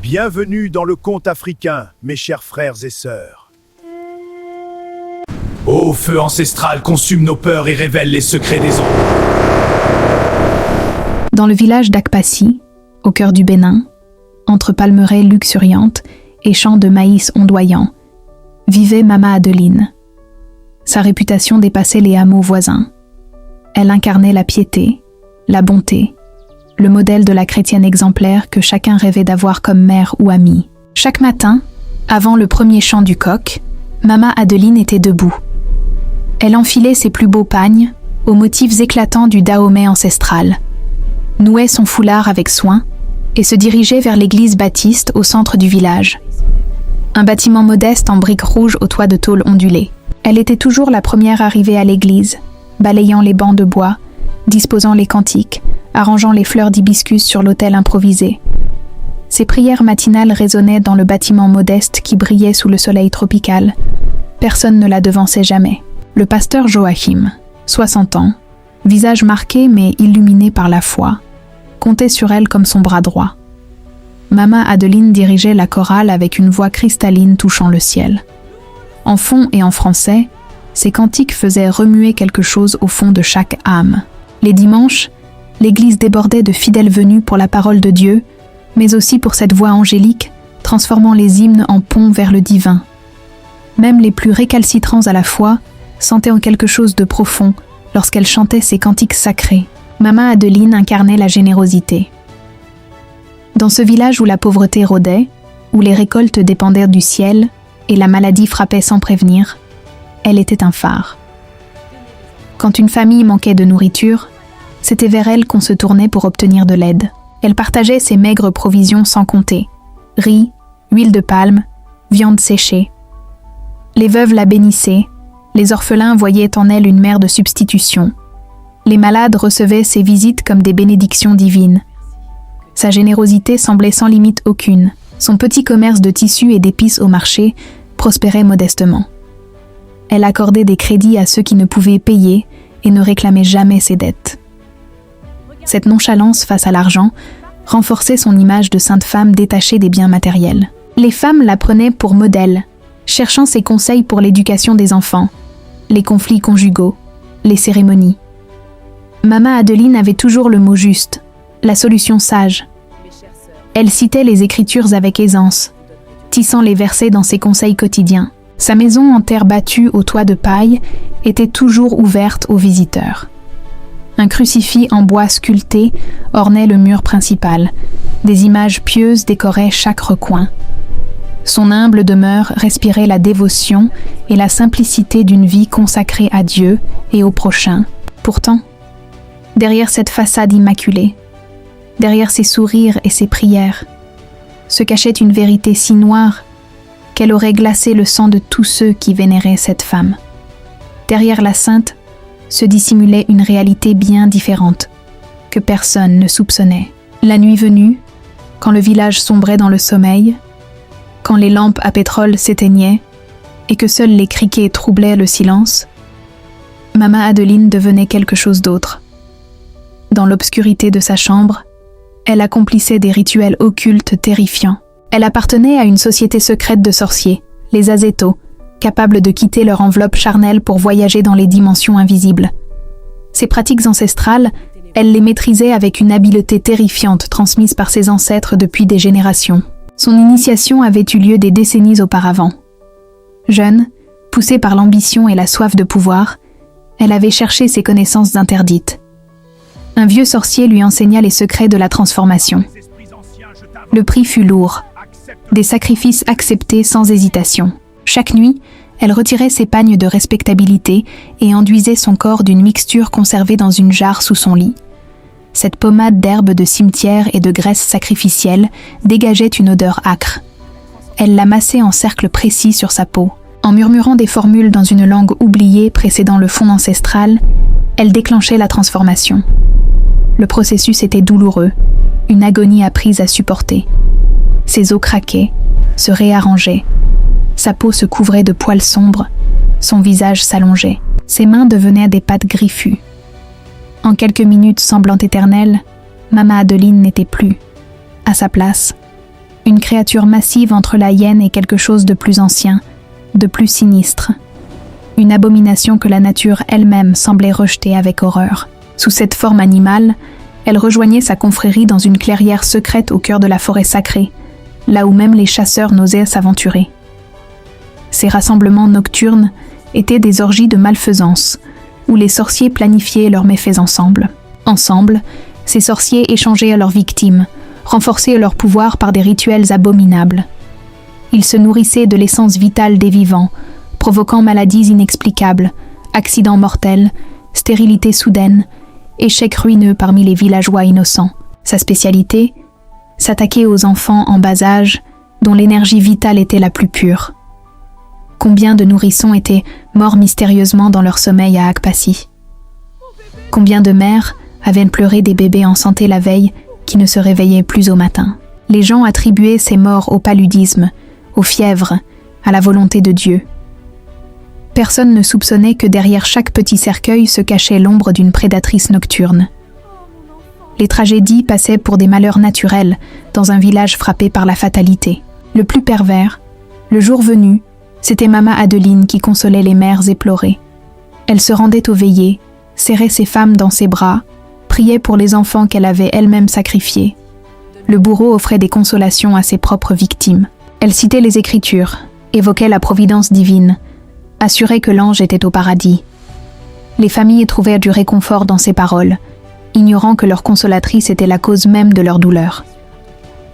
Bienvenue dans le conte africain, mes chers frères et sœurs. Ô feu ancestral, consume nos peurs et révèle les secrets des ombres. Dans le village d'Akpassi, au cœur du Bénin, entre palmeraies luxuriantes et champs de maïs ondoyants, vivait Mama Adeline. Sa réputation dépassait les hameaux voisins. Elle incarnait la piété, la bonté, le modèle de la chrétienne exemplaire que chacun rêvait d'avoir comme mère ou amie. Chaque matin, avant le premier chant du coq, Mama Adeline était debout. Elle enfilait ses plus beaux pagnes, aux motifs éclatants du Dahomey ancestral, nouait son foulard avec soin et se dirigeait vers l'église baptiste au centre du village. Un bâtiment modeste en briques rouges au toit de tôle ondulée. Elle était toujours la première arrivée à l'église, balayant les bancs de bois, disposant les cantiques, arrangeant les fleurs d'hibiscus sur l'autel improvisé. Ses prières matinales résonnaient dans le bâtiment modeste qui brillait sous le soleil tropical. Personne ne la devançait jamais. Le pasteur Joachim, 60 ans, visage marqué mais illuminé par la foi, comptait sur elle comme son bras droit. Mama Adeline dirigeait la chorale avec une voix cristalline touchant le ciel. En fond et en français, ses cantiques faisaient remuer quelque chose au fond de chaque âme. Les dimanches, l'église débordait de fidèles venus pour la parole de Dieu, mais aussi pour cette voix angélique, transformant les hymnes en ponts vers le divin. Même les plus récalcitrants à la foi sentaient en quelque chose de profond lorsqu'elle chantait ses cantiques sacrés. Mama Adeline incarnait la générosité. Dans ce village où la pauvreté rôdait, où les récoltes dépendaient du ciel et la maladie frappait sans prévenir, elle était un phare. Quand une famille manquait de nourriture, c'était vers elle qu'on se tournait pour obtenir de l'aide. Elle partageait ses maigres provisions sans compter. Riz, huile de palme, viande séchée. Les veuves la bénissaient, les orphelins voyaient en elle une mère de substitution. Les malades recevaient ses visites comme des bénédictions divines. Sa générosité semblait sans limite aucune. Son petit commerce de tissus et d'épices au marché prospérait modestement. Elle accordait des crédits à ceux qui ne pouvaient payer et ne réclamait jamais ses dettes. Cette nonchalance face à l'argent renforçait son image de sainte femme détachée des biens matériels. Les femmes la prenaient pour modèle, cherchant ses conseils pour l'éducation des enfants, les conflits conjugaux, les cérémonies. Mama Adeline avait toujours le mot juste, la solution sage. Elle citait les Écritures avec aisance, tissant les versets dans ses conseils quotidiens. Sa maison en terre battue au toit de paille était toujours ouverte aux visiteurs. Un crucifix en bois sculpté ornait le mur principal. Des images pieuses décoraient chaque recoin. Son humble demeure respirait la dévotion et la simplicité d'une vie consacrée à Dieu et au prochain. Pourtant, derrière cette façade immaculée, derrière ses sourires et ses prières, se cachait une vérité si noire qu'elle aurait glacé le sang de tous ceux qui vénéraient cette femme. Derrière la sainte se dissimulait une réalité bien différente, que personne ne soupçonnait. La nuit venue, quand le village sombrait dans le sommeil, quand les lampes à pétrole s'éteignaient et que seuls les criquets troublaient le silence, Mama Adeline devenait quelque chose d'autre. Dans l'obscurité de sa chambre, elle accomplissait des rituels occultes terrifiants. Elle appartenait à une société secrète de sorciers, les Azétos, capables de quitter leur enveloppe charnelle pour voyager dans les dimensions invisibles. Ces pratiques ancestrales, elle les maîtrisait avec une habileté terrifiante transmise par ses ancêtres depuis des générations. Son initiation avait eu lieu des décennies auparavant. Jeune, poussée par l'ambition et la soif de pouvoir, elle avait cherché ses connaissances interdites. Un vieux sorcier lui enseigna les secrets de la transformation. Le prix fut lourd. Des sacrifices acceptés sans hésitation. Chaque nuit, elle retirait ses pagnes de respectabilité et enduisait son corps d'une mixture conservée dans une jarre sous son lit. Cette pommade d'herbes de cimetière et de graisse sacrificielle dégageait une odeur âcre. Elle la massait en cercles précis sur sa peau. En murmurant des formules dans une langue oubliée précédant le fond ancestral, elle déclenchait la transformation. Le processus était douloureux, une agonie apprise à supporter. Ses os craquaient, se réarrangeaient. Sa peau se couvrait de poils sombres, son visage s'allongeait. Ses mains devenaient des pattes griffues. En quelques minutes semblant éternelles, Mama Adeline n'était plus. À sa place, Une créature massive entre la hyène et quelque chose de plus ancien, de plus sinistre. Une abomination que la nature elle-même semblait rejeter avec horreur. Sous cette forme animale, elle rejoignait sa confrérie dans une clairière secrète au cœur de la forêt sacrée, là où même les chasseurs n'osaient s'aventurer. Ces rassemblements nocturnes étaient des orgies de malfaisance, où les sorciers planifiaient leurs méfaits ensemble. Ensemble, ces sorciers échangeaient leurs victimes, renforçaient leur pouvoir par des rituels abominables. Ils se nourrissaient de l'essence vitale des vivants, provoquant maladies inexplicables, accidents mortels, stérilité soudaine, échecs ruineux parmi les villageois innocents. Sa spécialité, s'attaquer aux enfants en bas âge dont l'énergie vitale était la plus pure. Combien de nourrissons étaient morts mystérieusement dans leur sommeil à Akpassi? Combien de mères avaient pleuré des bébés en santé la veille qui ne se réveillaient plus au matin? Les gens attribuaient ces morts au paludisme, aux fièvres, à la volonté de Dieu. Personne ne soupçonnait que derrière chaque petit cercueil se cachait l'ombre d'une prédatrice nocturne. Les tragédies passaient pour des malheurs naturels dans un village frappé par la fatalité. Le plus pervers, le jour venu, c'était Mama Adeline qui consolait les mères éplorées. Elle se rendait aux veillées, serrait ses femmes dans ses bras, priait pour les enfants qu'elle avait elle-même sacrifiés. Le bourreau offrait des consolations à ses propres victimes. Elle citait les Écritures, évoquait la providence divine, assurait que l'ange était au paradis. Les familles trouvaient du réconfort dans ces paroles, ignorant que leur consolatrice était la cause même de leur douleur.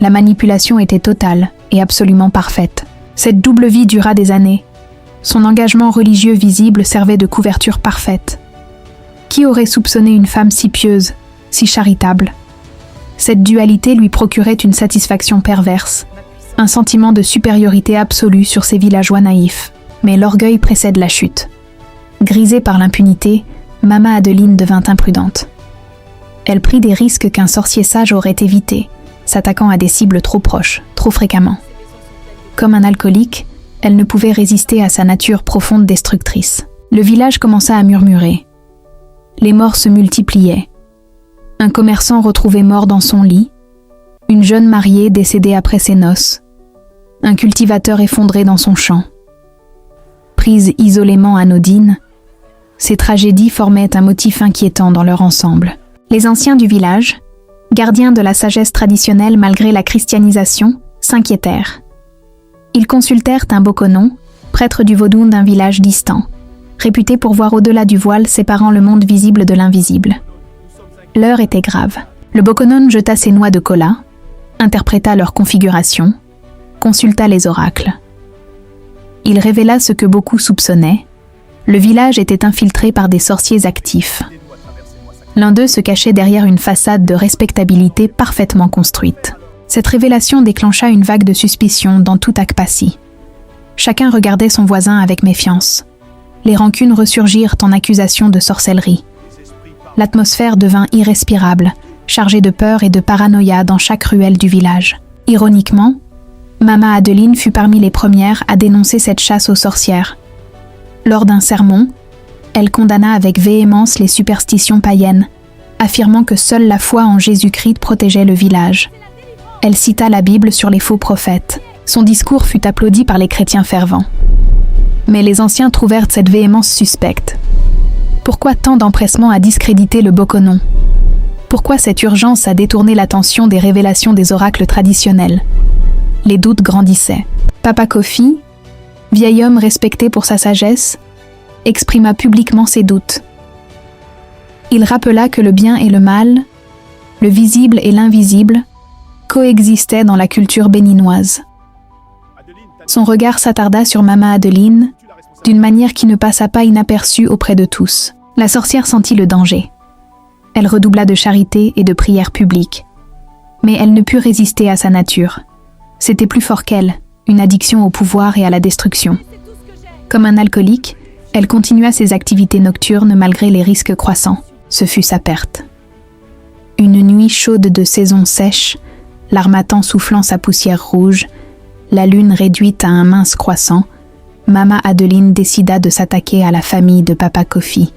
La manipulation était totale et absolument parfaite. Cette double vie dura des années. Son engagement religieux visible servait de couverture parfaite. Qui aurait soupçonné une femme si pieuse, si charitable? Cette dualité lui procurait une satisfaction perverse, un sentiment de supériorité absolue sur ses villageois naïfs. Mais l'orgueil précède la chute. Grisée par l'impunité, Mama Adeline devint imprudente. Elle prit des risques qu'un sorcier sage aurait évités, s'attaquant à des cibles trop proches, trop fréquemment. Comme un alcoolique, elle ne pouvait résister à sa nature profonde destructrice. Le village commença à murmurer. Les morts se multipliaient. Un commerçant retrouvé mort dans son lit, une jeune mariée décédée après ses noces, un cultivateur effondré dans son champ. Prises isolément anodines, ces tragédies formaient un motif inquiétant dans leur ensemble. Les anciens du village, gardiens de la sagesse traditionnelle malgré la christianisation, s'inquiétèrent. Ils consultèrent un Bokonon, prêtre du vaudou d'un village distant, réputé pour voir au-delà du voile séparant le monde visible de l'invisible. L'heure était grave. Le Bokonon jeta ses noix de cola, interpréta leur configuration, consulta les oracles. Il révéla ce que beaucoup soupçonnaient. Le village était infiltré par des sorciers actifs. L'un d'eux se cachait derrière une façade de respectabilité parfaitement construite. Cette révélation déclencha une vague de suspicion dans tout Akpassi. Chacun regardait son voisin avec méfiance. Les rancunes ressurgirent en accusations de sorcellerie. L'atmosphère devint irrespirable, chargée de peur et de paranoïa dans chaque ruelle du village. Ironiquement, Mama Adeline fut parmi les premières à dénoncer cette chasse aux sorcières. Lors d'un sermon, elle condamna avec véhémence les superstitions païennes, affirmant que seule la foi en Jésus-Christ protégeait le village. Elle cita la Bible sur les faux prophètes. Son discours fut applaudi par les chrétiens fervents. Mais les anciens trouvèrent cette véhémence suspecte. Pourquoi tant d'empressement à discréditer le Bokonon? Pourquoi cette urgence à détourner l'attention des révélations des oracles traditionnels? Les doutes grandissaient. Papa Kofi, vieil homme respecté pour sa sagesse, exprima publiquement ses doutes. Il rappela que le bien et le mal, le visible et l'invisible, coexistaient dans la culture béninoise. Son regard s'attarda sur Mama Adeline, d'une manière qui ne passa pas inaperçue auprès de tous. La sorcière sentit le danger. Elle redoubla de charité et de prières publiques. Mais elle ne put résister à sa nature. C'était plus fort qu'elle, une addiction au pouvoir et à la destruction. Comme un alcoolique, elle continua ses activités nocturnes malgré les risques croissants. Ce fut sa perte. Une nuit chaude de saison sèche, l'harmattan soufflant sa poussière rouge, la lune réduite à un mince croissant, Mama Adeline décida de s'attaquer à la famille de Papa Kofi.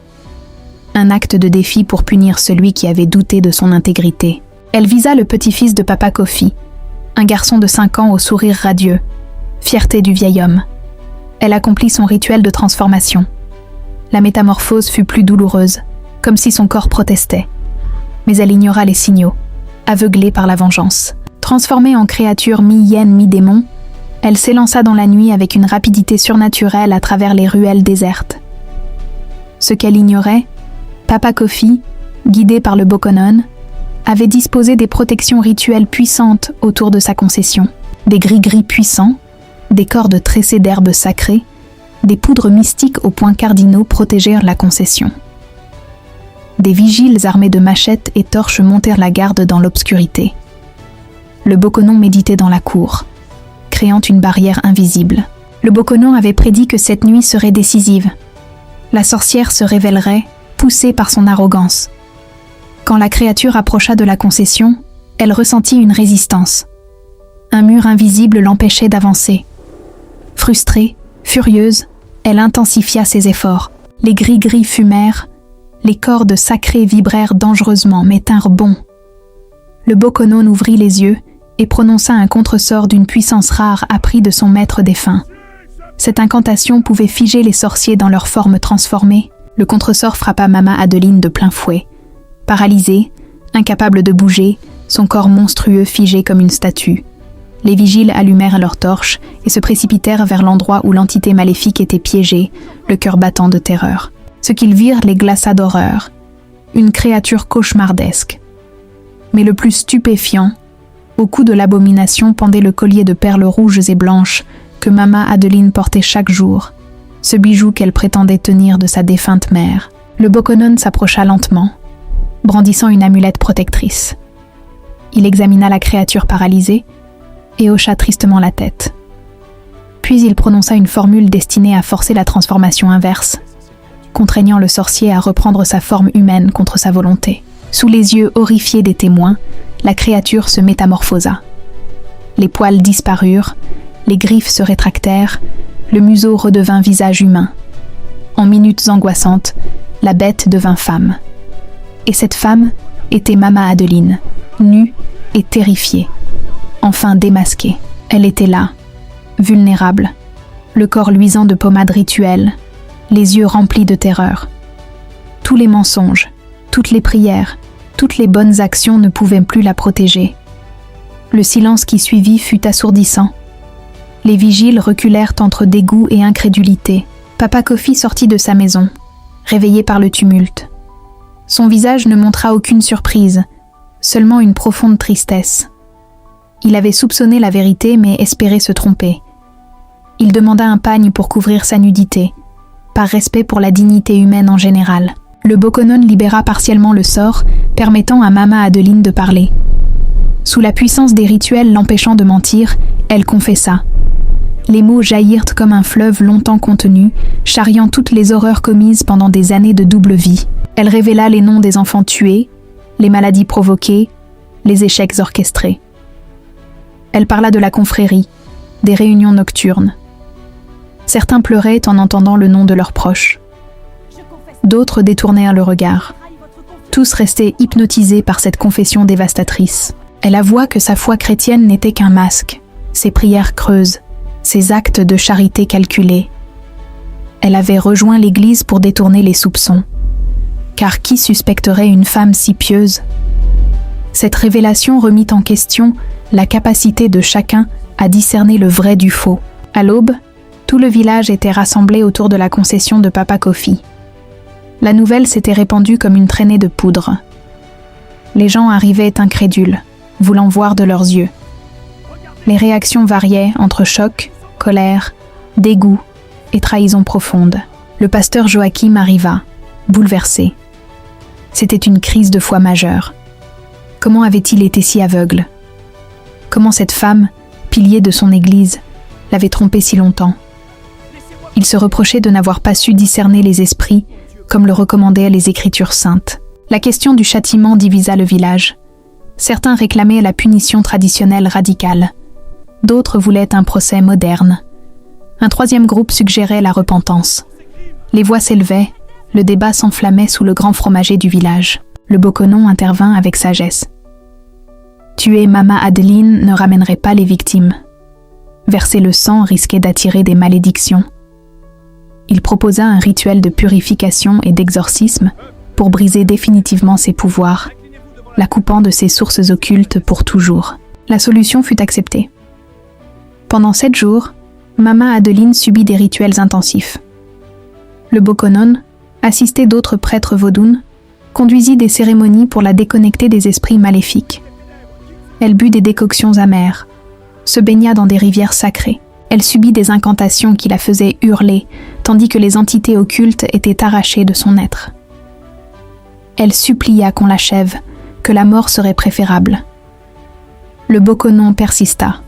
Un acte de défi pour punir celui qui avait douté de son intégrité. Elle visa le petit-fils de Papa Kofi, un garçon de 5 ans au sourire radieux, fierté du vieil homme. Elle accomplit son rituel de transformation. La métamorphose fut plus douloureuse, comme si son corps protestait. Mais elle ignora les signaux, aveuglée par la vengeance. Transformée en créature mi-hyène, mi-démon, elle s'élança dans la nuit avec une rapidité surnaturelle à travers les ruelles désertes. Ce qu'elle ignorait, Papa Kofi, guidé par le Bokonon, avait disposé des protections rituelles puissantes autour de sa concession. Des gris-gris puissants, des cordes tressées d'herbes sacrées, des poudres mystiques aux points cardinaux protégèrent la concession. Des vigiles armés de machettes et torches montèrent la garde dans l'obscurité. Le Bokonon méditait dans la cour, créant une barrière invisible. Le Bokonon avait prédit que cette nuit serait décisive. La sorcière se révélerait, poussée par son arrogance. Quand la créature approcha de la concession, elle ressentit une résistance. Un mur invisible l'empêchait d'avancer. Frustrée, furieuse, elle intensifia ses efforts. Les gris-gris fumèrent, les cordes sacrées vibrèrent dangereusement mais tinrent bon. Le Bokonon ouvrit les yeux et prononça un contresort d'une puissance rare appris de son maître défunt. Cette incantation pouvait figer les sorciers dans leur forme transformée. Le contresort frappa Mama Adeline de plein fouet. Paralysée, incapable de bouger, son corps monstrueux figé comme une statue. Les vigiles allumèrent leurs torches et se précipitèrent vers l'endroit où l'entité maléfique était piégée, le cœur battant de terreur. Ce qu'ils virent les glaça d'horreur. Une créature cauchemardesque. Mais le plus stupéfiant, au cou de l'abomination pendait le collier de perles rouges et blanches que Mama Adeline portait chaque jour, ce bijou qu'elle prétendait tenir de sa défunte mère. Le Bokonon s'approcha lentement, brandissant une amulette protectrice. Il examina la créature paralysée et hocha tristement la tête. Puis il prononça une formule destinée à forcer la transformation inverse, contraignant le sorcier à reprendre sa forme humaine contre sa volonté. Sous les yeux horrifiés des témoins, la créature se métamorphosa. Les poils disparurent, les griffes se rétractèrent, le museau redevint visage humain. En minutes angoissantes, la bête devint femme. Et cette femme était Mama Adeline, nue et terrifiée. Enfin démasquée. Elle était là, vulnérable, le corps luisant de pommade rituelle, les yeux remplis de terreur. Tous les mensonges, toutes les prières, toutes les bonnes actions ne pouvaient plus la protéger. Le silence qui suivit fut assourdissant. Les vigiles reculèrent entre dégoût et incrédulité. Papa Kofi sortit de sa maison, réveillé par le tumulte. Son visage ne montra aucune surprise, seulement une profonde tristesse. Il avait soupçonné la vérité mais espérait se tromper. Il demanda un pagne pour couvrir sa nudité, par respect pour la dignité humaine en général. Le Bokonon libéra partiellement le sort, permettant à Mama Adeline de parler. Sous la puissance des rituels l'empêchant de mentir, elle confessa. Les mots jaillirent comme un fleuve longtemps contenu, charriant toutes les horreurs commises pendant des années de double vie. Elle révéla les noms des enfants tués, les maladies provoquées, les échecs orchestrés. Elle parla de la confrérie, des réunions nocturnes. Certains pleuraient en entendant le nom de leurs proches. D'autres détournèrent le regard. Tous restaient hypnotisés par cette confession dévastatrice. Elle avoua que sa foi chrétienne n'était qu'un masque, ses prières creuses, ses actes de charité calculés. Elle avait rejoint l'Église pour détourner les soupçons. Car qui suspecterait une femme si pieuse ? Cette révélation remit en question la capacité de chacun à discerner le vrai du faux. À l'aube, tout le village était rassemblé autour de la concession de Papa Kofi. La nouvelle s'était répandue comme une traînée de poudre. Les gens arrivaient incrédules, voulant voir de leurs yeux. Les réactions variaient entre choc, colère, dégoût et trahison profonde. Le pasteur Joachim arriva, bouleversé. C'était une crise de foi majeure. Comment avait-il été si aveugle ? Comment cette femme, pilier de son église, l'avait trompé si longtemps ? Il se reprochait de n'avoir pas su discerner les esprits comme le recommandaient les Écritures saintes. La question du châtiment divisa le village. Certains réclamaient la punition traditionnelle radicale. D'autres voulaient un procès moderne. Un troisième groupe suggérait la repentance. Les voix s'élevaient, le débat s'enflammait sous le grand fromager du village. Le Bokonon intervint avec sagesse. Tuer Mama Adeline ne ramènerait pas les victimes. Verser le sang risquait d'attirer des malédictions. Il proposa un rituel de purification et d'exorcisme pour briser définitivement ses pouvoirs, la coupant de ses sources occultes pour toujours. La solution fut acceptée. Pendant 7 jours, Mama Adeline subit des rituels intensifs. Le Bokonon, assisté d'autres prêtres vaudounes, conduisit des cérémonies pour la déconnecter des esprits maléfiques. Elle but des décoctions amères, se baigna dans des rivières sacrées. Elle subit des incantations qui la faisaient hurler, tandis que les entités occultes étaient arrachées de son être. Elle supplia qu'on l'achève, que la mort serait préférable. Le Bokonon persista.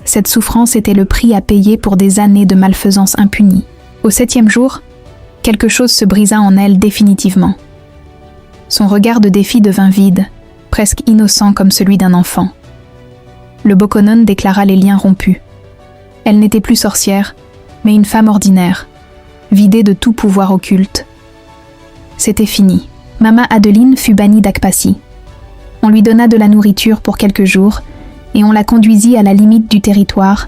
Cette souffrance était le prix à payer pour des années de malfaisance impunie. Au 7e jour, quelque chose se brisa en elle définitivement. Son regard de défi devint vide, presque innocent comme celui d'un enfant. Le Bokonon déclara les liens rompus. Elle n'était plus sorcière, mais une femme ordinaire, vidée de tout pouvoir occulte. C'était fini. Mama Adeline fut bannie d'Akpasi. On lui donna de la nourriture pour quelques jours et on la conduisit à la limite du territoire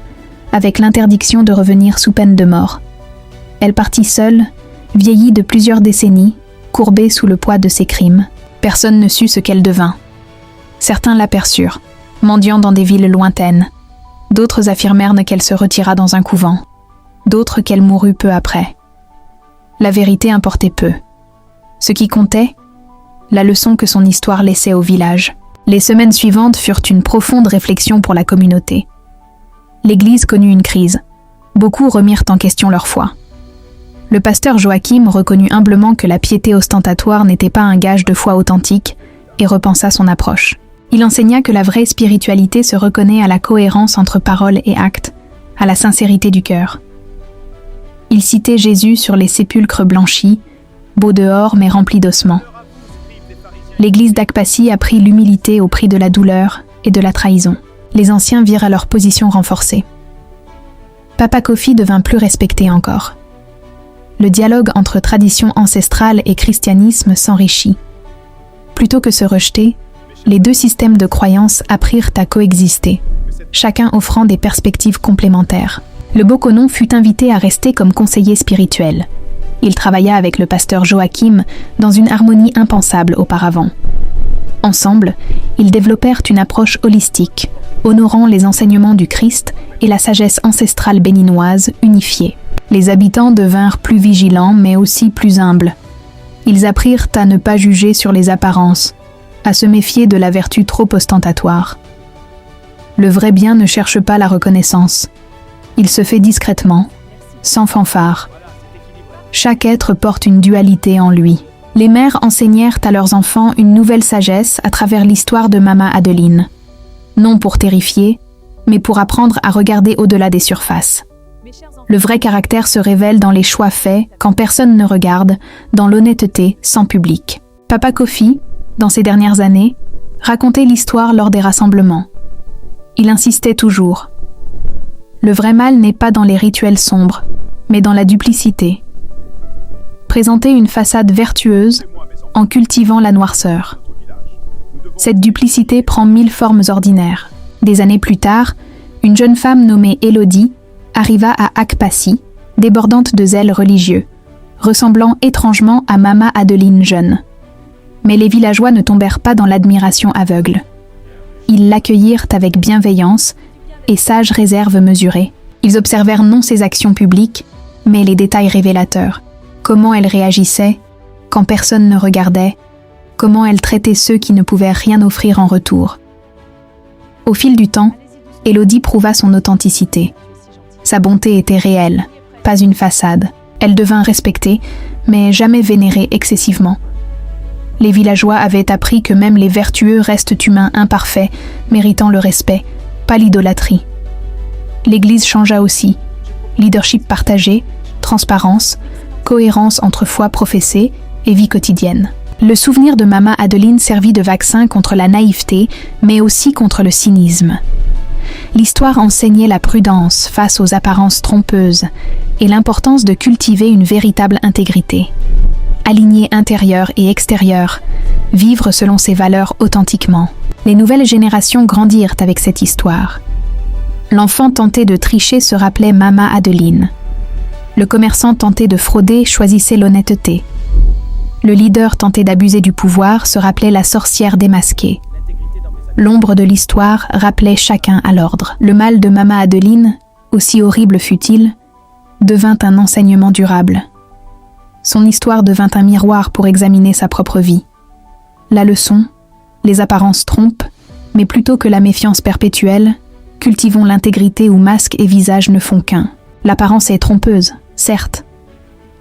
avec l'interdiction de revenir sous peine de mort. Elle partit seule, vieillie de plusieurs décennies, courbée sous le poids de ses crimes. Personne ne sut ce qu'elle devint. Certains l'aperçurent, mendiant dans des villes lointaines. D'autres affirmèrent qu'elle se retira dans un couvent. D'autres qu'elle mourut peu après. La vérité importait peu. Ce qui comptait, la leçon que son histoire laissait au village. Les semaines suivantes furent une profonde réflexion pour la communauté. L'Église connut une crise. Beaucoup remirent en question leur foi. Le pasteur Joachim reconnut humblement que la piété ostentatoire n'était pas un gage de foi authentique et repensa son approche. Il enseigna que la vraie spiritualité se reconnaît à la cohérence entre parole et acte, à la sincérité du cœur. Il citait Jésus sur les sépulcres blanchis, beaux dehors mais remplis d'ossements. L'église d'Akpasi apprit l'humilité au prix de la douleur et de la trahison. Les anciens virent leur position renforcée. Papa Kofi devint plus respecté encore. Le dialogue entre tradition ancestrale et christianisme s'enrichit. Plutôt que se rejeter, les deux systèmes de croyance apprirent à coexister, chacun offrant des perspectives complémentaires. Le Bokonon fut invité à rester comme conseiller spirituel. Il travailla avec le pasteur Joachim dans une harmonie impensable auparavant. Ensemble, ils développèrent une approche holistique, honorant les enseignements du Christ et la sagesse ancestrale béninoise unifiée. Les habitants devinrent plus vigilants mais aussi plus humbles. Ils apprirent à ne pas juger sur les apparences, à se méfier de la vertu trop ostentatoire. Le vrai bien ne cherche pas la reconnaissance. Il se fait discrètement, sans fanfare. Chaque être porte une dualité en lui. Les mères enseignèrent à leurs enfants une nouvelle sagesse à travers l'histoire de Mama Adeline. Non pour terrifier, mais pour apprendre à regarder au-delà des surfaces. Le vrai caractère se révèle dans les choix faits quand personne ne regarde, dans l'honnêteté sans public. Papa Kofi, dans ces dernières années, racontait l'histoire lors des rassemblements. Il insistait toujours. Le vrai mal n'est pas dans les rituels sombres, mais dans la duplicité. Présenter une façade vertueuse en cultivant la noirceur. Cette duplicité prend 1000 formes ordinaires. Des années plus tard, une jeune femme nommée Élodie arriva à Akpasi, débordante de zèle religieux, ressemblant étrangement à Mama Adeline jeune. Mais les villageois ne tombèrent pas dans l'admiration aveugle. Ils l'accueillirent avec bienveillance et sage réserve mesurée. Ils observèrent non ses actions publiques, mais les détails révélateurs. Comment elle réagissait, quand personne ne regardait, comment elle traitait ceux qui ne pouvaient rien offrir en retour. Au fil du temps, Élodie prouva son authenticité. Sa bonté était réelle, pas une façade. Elle devint respectée, mais jamais vénérée excessivement. Les villageois avaient appris que même les vertueux restent humains imparfaits, méritant le respect, pas l'idolâtrie. L'Église changea aussi. Leadership partagé, transparence, cohérence entre foi professée et vie quotidienne. Le souvenir de Mama Adeline servit de vaccin contre la naïveté, mais aussi contre le cynisme. L'histoire enseignait la prudence face aux apparences trompeuses et l'importance de cultiver une véritable intégrité. aligner intérieur et extérieur, vivre selon ses valeurs authentiquement. Les nouvelles générations grandirent avec cette histoire. L'enfant tenté de tricher se rappelait Mama Adeline. Le commerçant tenté de frauder choisissait l'honnêteté. Le leader tenté d'abuser du pouvoir se rappelait la sorcière démasquée. L'ombre de l'histoire rappelait chacun à l'ordre. Le mal de Mama Adeline, aussi horrible fut-il, devint un enseignement durable. Son histoire devint un miroir pour examiner sa propre vie. La leçon, les apparences trompent, mais plutôt que la méfiance perpétuelle, cultivons l'intégrité où masque et visage ne font qu'un. L'apparence est trompeuse, certes,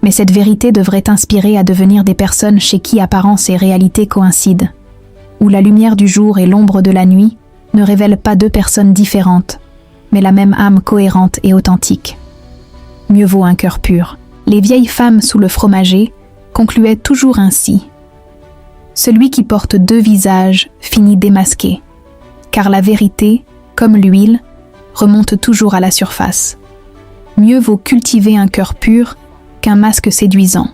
mais cette vérité devrait inspirer à devenir des personnes chez qui apparence et réalité coïncident, où la lumière du jour et l'ombre de la nuit ne révèlent pas deux personnes différentes, mais la même âme cohérente et authentique. Mieux vaut un cœur pur. Les vieilles femmes sous le fromager concluaient toujours ainsi. Celui qui porte deux visages finit démasqué, car la vérité, comme l'huile, remonte toujours à la surface. Mieux vaut cultiver un cœur pur qu'un masque séduisant,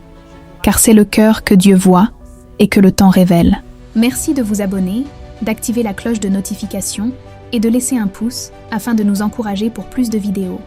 car c'est le cœur que Dieu voit et que le temps révèle. Merci de vous abonner, d'activer la cloche de notification et de laisser un pouce afin de nous encourager pour plus de vidéos.